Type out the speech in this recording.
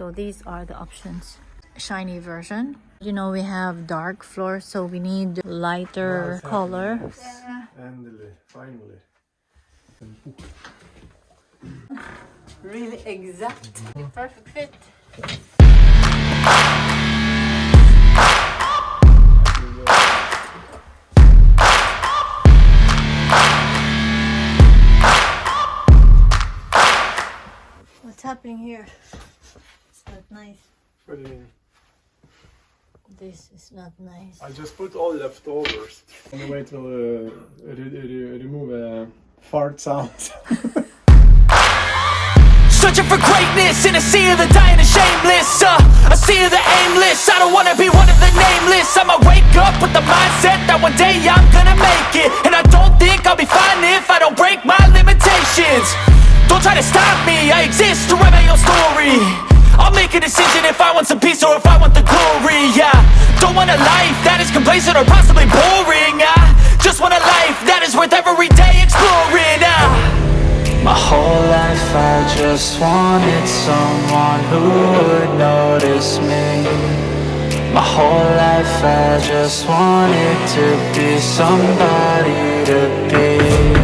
So these are the options. Shiny version. You know, we have dark floor, so we need lighter color. Endelig, finally. Really exact. Perfect fit. What's happening here? It's not nice. What do you mean? This is not nice. I just put all leftovers. On the way to remove fart sounds. Searching for greatness in a sea of the dying and shameless, a sea of the aimless. I don't wanna be one of the nameless. I'ma wake up with the mindset that one day I'm gonna make it, and I don't think I'll be fine if I don't break my limitations. Don't try to stop me, I exist to write my own story. I'll make a decision if I want some peace or if I want the glory, yeah. Don't want a life that is complacent or possibly boring, I just want a life that is worth every day exploring, My whole life I just wanted someone who would notice me. My whole life I just wanted to be somebody to be.